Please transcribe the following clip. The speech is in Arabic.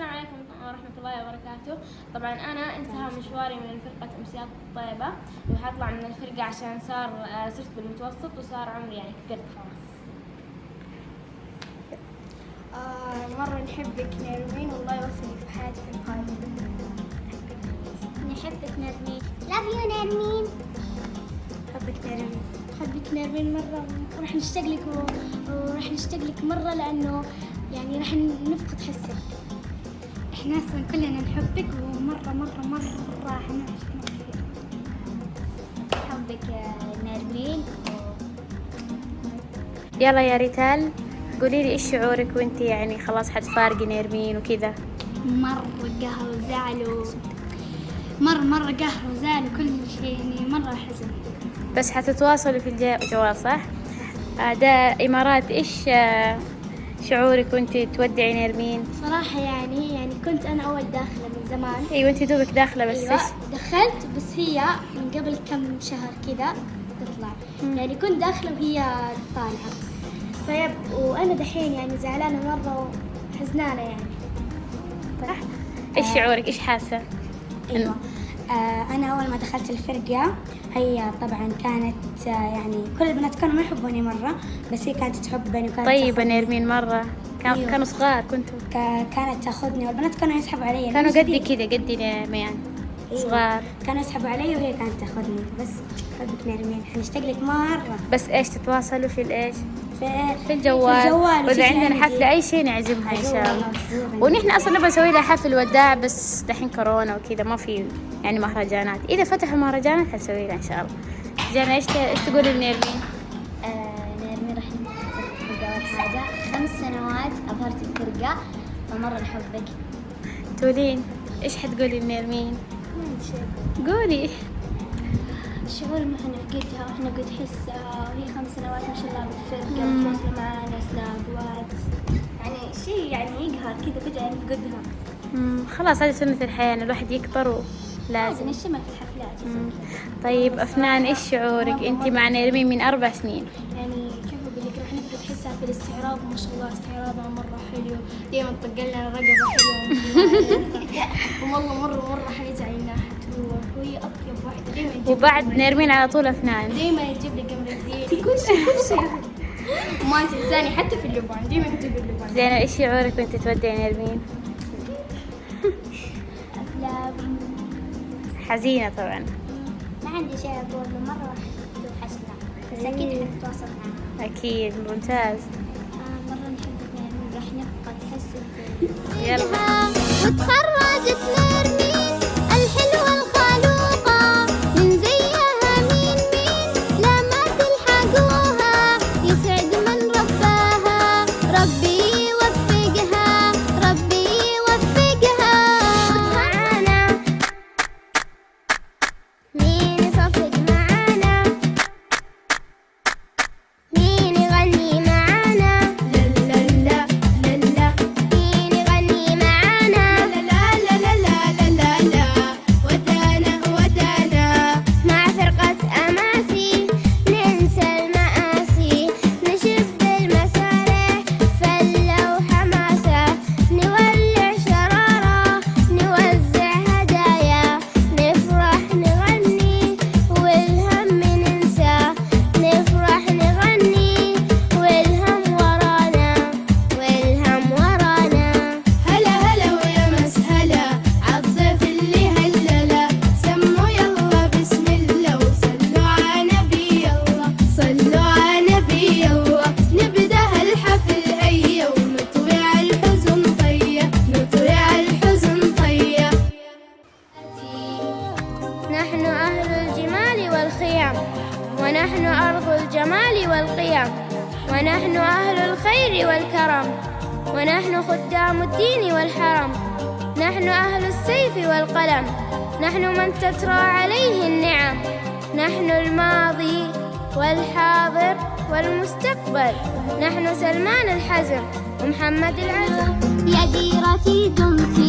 السلام عليكم ورحمة الله وبركاته. طبعا أنا انتهى مشواري من فرقة أمسيات الطيبة وحطلع من الفرقة عشان صرت بالمتوسط وصار عمري يعني كبرت خلاص. مرة نحبك نرمين والله يوفقك في حياتك القادمة. نحبك نرمين. Love you نرمين. نحبك نرمين. نحبك نرمين مرة وراح نشتاق لك وراح نشتاق لك مرة لأنه يعني راح نفقد حسك. احنا اصلا كلنا نحبك ومرة مرة مرة راح نعشق كثير. نحبك نرمين. يلا يا ريتال قولي لي ايش شعورك وانتي يعني خلاص حتفارقي نرمين وكذا؟ مرة قهر وزعل مرة قهر وزعل وكل شيء يعني مرة حزن. بس حتتواصلوا في الجوال صح؟ ده إمارات إيش شعورك وانتي تودعي نرمين؟ صراحة يعني كنت أنا أول داخلة من زمان. أيوة انتي دوبك داخلة بس أيوة إيش؟ دخلت بس هي من قبل كم شهر كذا تطلع. يعني كنت داخلة وهي طالعة. وأنا دحين يعني زعلانة مرة وحزنانة يعني. صح؟ إيش شعورك؟ إيش حاسة؟ أيوة أنا أول ما دخلت الفرقة هي طبعا كانت يعني كل البنات كانوا ما يحبوني مرة بس هي كانت تحبني وكانت طيبة نرمين مرة أيوة. كانوا صغار كنتوا؟ كانت تاخذني والبنات كانوا يسحبوا علي. كانوا قدي كذا قدي يعني أيوة. صغار كانوا يسحبوا علي وهي كانت تاخذني. بس حبك نرمين حنشتاق لك مرة. بس إيش تتواصلوا في الإيش؟ في الجوال وإذا عندنا حفلة أي شيء نعزمها إن شاء الله. ونحن أصلا نبغى نسوي لها حفل وداع بس دحين كورونا وكذا ما في يعني مهرجانات. إذا فتحوا مهرجانات حنسوي لها إن شاء الله. جانا إيش تقولي لنرمين؟ نرمين راح نمثل الفرقة. أول حاجة 5 سنوات أظهرت الفرقة فمرة نحبك. تقولين إيش حتقولي لنرمين؟ قولي. الشعور ما احنا فقدتها واحنا قد حسها وهي 5 سنوات ما شاء الله بالفرقة متواصلة معانا سناب واتس يعني شيء يعني يقهر كذا فجأة نفقدها. خلاص هذه سنة الحياة إن الواحد يكبر ولازم نشمل في الحفلات. طيب أفنان إيش شعورك أنت مع نرمين من 4 سنين؟ يعني كيف أقول لك راح نفقد حسها في الاستعراض ما شاء الله استعراضها مرة حلو دائما تطق لنا رقبة حلوة والله مرة حنزعل إنها حتروح وهي أطيب واحدة دائما وبعد نرمين على طول أفنان دائما تجيب لي قمر الدين كل شيء وما تنساني حتى في اللبان دائما تجيب لي اللبان. زين إيش شعورك وأنت تودعي نرمين؟ أفلام حزينة طبعا. ما عندي شيء أقول مرة توحشنا بس أكيد حنتواصل معها. أكيد ممتاز. مرة نحبك نرمين راح نبقى تحس يلا وتخرجت نرمين الحلوة الخلوقة من زيها مين لا ما تلحقوها يسعد من رباها ربي يوفقها ربي يوفقها. معانا مين يصفق معانا مين يغني معانا لا لا لا لا لا مين يغني معانا لا لا لا لا لا لا ودانا مع فرقة أماسي ننسى المآسي نشب المسارح فلة وحماسة نولع شرارة نوزع هدايا نفرح نغني والهم ننسى نفرح نغني والهم ورانا هلا هلا ويا مسهلا عالضيف اللي هللا سموا يلا بسم الله وصلوا على نبي الله صلوا على نبي الله نبدأ هالحفل هيا ونطوي على الحزن طية نطوي على الحزن طية. نحن أهل الجمال والخيام ونحن أرض الجمال والقيام ونحن أهل الخير والكرم ونحن خدام الدين والحرم نحن أهل السيف والقلم نحن من تترى عليه النعم نحن الماضي والحاضر والمستقبل نحن سلمان الحزم ومحمد العزم. يا ديرتي دمتي